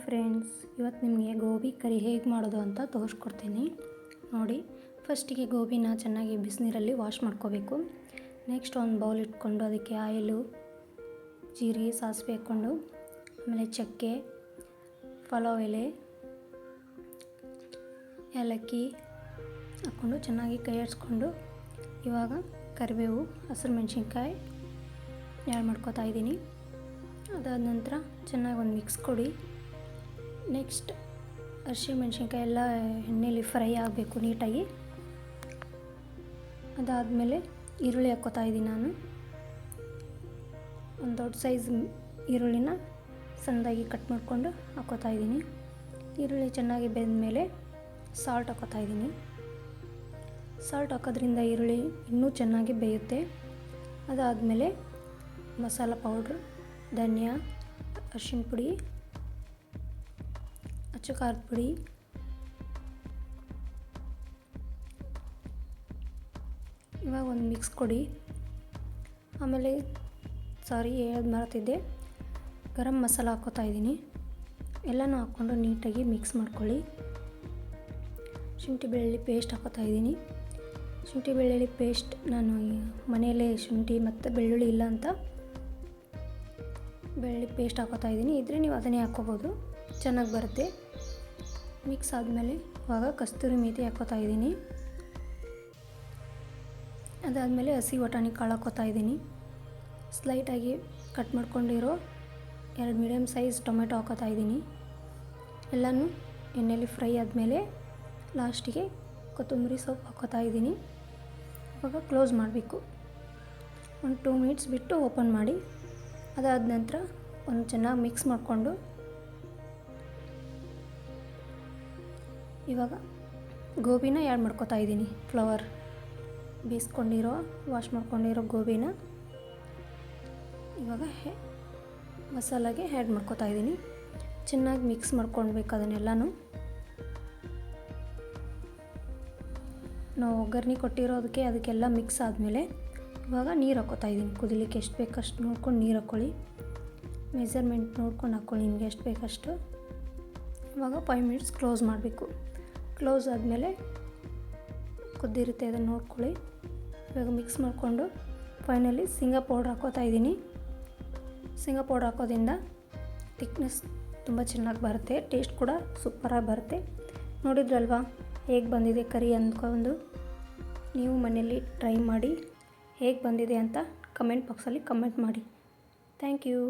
Friends, ಇವತ್ತು ನಿಮಗೆ ಗೋಬಿ ಕರಿ ಹೇಗೆ ಮಾಡೋದು ಅಂತ ತೋರಿಸ್ಕೊಡ್ತೀನಿ ನೋಡಿ. ಫಸ್ಟಿಗೆ ಗೋಬಿನ ಚೆನ್ನಾಗಿ ಬಿಸಿನೀರಲ್ಲಿ ವಾಶ್ ಮಾಡ್ಕೋಬೇಕು. ನೆಕ್ಸ್ಟ್ ಒಂದು ಬೌಲ್ ಇಟ್ಕೊಂಡು ಅದಕ್ಕೆ ಆಯಿಲು, ಜೀರಿಗೆ, ಸಾಸಿವೆ ಹಾಕ್ಕೊಂಡು ಆಮೇಲೆ ಚಕ್ಕೆ, ಪಲಾವ್ ಎಲೆ, ಏಲಕ್ಕಿ ಹಾಕ್ಕೊಂಡು ಚೆನ್ನಾಗಿ ಕೈ ಆಡಿಸ್ಕೊಂಡು ಇವಾಗ ಕರಿಬೇವು, ಹಸಿರು ಮೆಣಸಿನ್ಕಾಯಿ ಆ್ಯಡ್ ಮಾಡ್ಕೋತಾ ಇದ್ದೀನಿ. ಅದಾದ ನಂತರ ಚೆನ್ನಾಗಿ ಒಂದು ಮಿಕ್ಸ್ ಕೊಡಿ. ನೆಕ್ಸ್ಟ್ ಹಸಿರು ಮೆಣಸಿನ್ಕಾಯಿ ಎಲ್ಲ ಎಣ್ಣೆಯಲ್ಲಿ ಫ್ರೈ ಆಗಬೇಕು ನೀಟಾಗಿ. ಅದಾದಮೇಲೆ ಈರುಳ್ಳಿ ಹಾಕ್ಕೋತಾ ಇದ್ದೀನಿ. ನಾನು ಒಂದು ದೊಡ್ಡ ಸೈಜ್ ಈರುಳ್ಳಿನ ಸಣ್ಣದಾಗಿ ಕಟ್ ಮಾಡಿಕೊಂಡು ಹಾಕ್ಕೋತಾ ಇದ್ದೀನಿ. ಈರುಳ್ಳಿ ಚೆನ್ನಾಗಿ ಬೆಂದಮೇಲೆ ಸಾಲ್ಟ್ ಹಾಕ್ಕೋತಾ ಇದ್ದೀನಿ. ಸಾಲ್ಟ್ ಹಾಕೋದ್ರಿಂದ ಈರುಳ್ಳಿ ಇನ್ನೂ ಚೆನ್ನಾಗಿ ಬೇಯುತ್ತೆ. ಅದಾದಮೇಲೆ ಮಸಾಲ ಪೌಡ್ರ್, ಧನಿಯಾ, ಅರಿಶಿಣ ಪುಡಿ, ಅಚ್ಚ ಖಾರದ ಪುಡಿ, ಇವಾಗ ಒಂದು ಮಿಕ್ಸ್ ಕೊಡಿ. ಆಮೇಲೆ ಹೇಳೋದು ಮರೆತಿದ್ದೆ, ಗರಂ ಮಸಾಲ ಹಾಕ್ಕೋತಾ ಇದ್ದೀನಿ. ಎಲ್ಲನೂ ಹಾಕ್ಕೊಂಡು ನೀಟಾಗಿ ಮಿಕ್ಸ್ ಮಾಡ್ಕೊಳ್ಳಿ. ಶುಂಠಿ ಬೆಳ್ಳುಳ್ಳಿ ಪೇಸ್ಟ್ ಹಾಕ್ಕೋತಾ ಇದ್ದೀನಿ. ಶುಂಠಿ ಬೆಳ್ಳುಳ್ಳಿ ಪೇಸ್ಟ್ ನಾನು ಮನೆಯಲ್ಲೇ ಶುಂಠಿ ಮತ್ತು ಬೆಳ್ಳುಳ್ಳಿ ಇಲ್ಲ ಅಂತ ಬೆಳ್ಳುಳ್ಳಿ ಪೇಸ್ಟ್ ಹಾಕ್ಕೋತಾ ಇದ್ದೀನಿ. ಇದ್ದರೆ ನೀವು ಅದನ್ನೇ ಹಾಕ್ಕೋಬೋದು, ಚೆನ್ನಾಗಿ ಬರುತ್ತೆ. ಮಿಕ್ಸ್ ಆದಮೇಲೆ ಇವಾಗ ಕಸ್ತೂರಿ ಮೇಥಿ ಹಾಕ್ಕೋತಾ ಇದ್ದೀನಿ. ಅದಾದಮೇಲೆ ಹಸಿ ಬಟಾಣಿ ಕಾಳು ಹಾಕ್ಕೋತಾ ಇದ್ದೀನಿ. ಸ್ಲೈಟಾಗಿ ಕಟ್ ಮಾಡ್ಕೊಂಡಿರೋ 2 ಮೀಡಿಯಮ್ ಸೈಜ್ ಟೊಮೆಟೊ ಹಾಕ್ಕೋತಾ ಇದ್ದೀನಿ. ಎಲ್ಲನೂ ಎಣ್ಣೆಯಲ್ಲಿ ಫ್ರೈ ಆದಮೇಲೆ ಲಾಸ್ಟಿಗೆ ಕೊತ್ತಂಬರಿ ಸೊಪ್ಪು ಹಾಕ್ಕೋತಾ ಇದ್ದೀನಿ. ಇವಾಗ ಕ್ಲೋಸ್ ಮಾಡಬೇಕು. ಒಂದು 2 ಮಿನಿಟ್ಸ್ ಬಿಟ್ಟು ಓಪನ್ ಮಾಡಿ. ಅದಾದ ನಂತರ ಒಂದು ಚೆನ್ನಾಗಿ ಮಿಕ್ಸ್ ಮಾಡಿಕೊಂಡು ಇವಾಗ ಗೋಬಿನ ಆ್ಯಡ್ ಮಾಡ್ಕೋತಾ ಇದ್ದೀನಿ. ಫ್ಲವರ್ ಬೇಯಿಸ್ಕೊಂಡಿರೋ, ವಾಶ್ ಮಾಡ್ಕೊಂಡಿರೋ ಗೋಬಿನ ಇವಾಗ ಮಸಾಲಾಗೆ ಆ್ಯಡ್ ಮಾಡ್ಕೋತಾ ಇದ್ದೀನಿ. ಚೆನ್ನಾಗಿ ಮಿಕ್ಸ್ ಮಾಡ್ಕೊಳ್ಬೇಕು ಅದನ್ನೆಲ್ಲನೂ. ನಾವು ಒಗ್ಗರಣೆ ಕೊಟ್ಟಿರೋದಕ್ಕೆ ಅದಕ್ಕೆಲ್ಲ ಮಿಕ್ಸ್ ಆದಮೇಲೆ ಇವಾಗ ನೀರು ಹಾಕ್ಕೋತಾ ಇದ್ದೀನಿ. ಕುದಿಲಿಕ್ಕೆ ಎಷ್ಟು ಬೇಕಷ್ಟು ನೋಡ್ಕೊಂಡು ನೀರು ಹಾಕ್ಕೊಳ್ಳಿ. ಮೆಜರ್ಮೆಂಟ್ ನೋಡ್ಕೊಂಡು ಹಾಕ್ಕೊಳ್ಳಿ ನಿಮಗೆ ಎಷ್ಟು ಬೇಕಷ್ಟು. ಇವಾಗ 5 ಮಿನಿಟ್ಸ್ ಕ್ಲೋಸ್ ಮಾಡಬೇಕು. ಕ್ಲೋಸ್ ಆದಮೇಲೆ ಕುದ್ದಿರುತ್ತೆ, ಅದನ್ನು ನೋಡ್ಕೊಳ್ಳಿ. ಇವಾಗ ಮಿಕ್ಸ್ ಮಾಡಿಕೊಂಡು ಫೈನಲಿ ಶೇಂಗಾ ಪೌಡ್ರ್ ಹಾಕ್ಕೋತಾ ಇದ್ದೀನಿ. ಶೇಂಗಾ ಪೌಡ್ರ್ ಹಾಕೋದ್ರಿಂದ ಥಿಕ್ನೆಸ್ ತುಂಬ ಚೆನ್ನಾಗಿ ಬರುತ್ತೆ, ಟೇಸ್ಟ್ ಕೂಡ ಸೂಪರಾಗಿ ಬರುತ್ತೆ. ನೋಡಿದ್ರಲ್ವಾ ಹೇಗೆ ಬಂದಿದೆ ಕರಿ ಅಂದ್ಕೊಂಡು ನೀವು ಮನೆಯಲ್ಲಿ ಟ್ರೈ ಮಾಡಿ ಹೇಗೆ ಬಂದಿದೆ ಅಂತ ಕಮೆಂಟ್ ಬಾಕ್ಸಲ್ಲಿ ಕಮೆಂಟ್ ಮಾಡಿ. Thank you.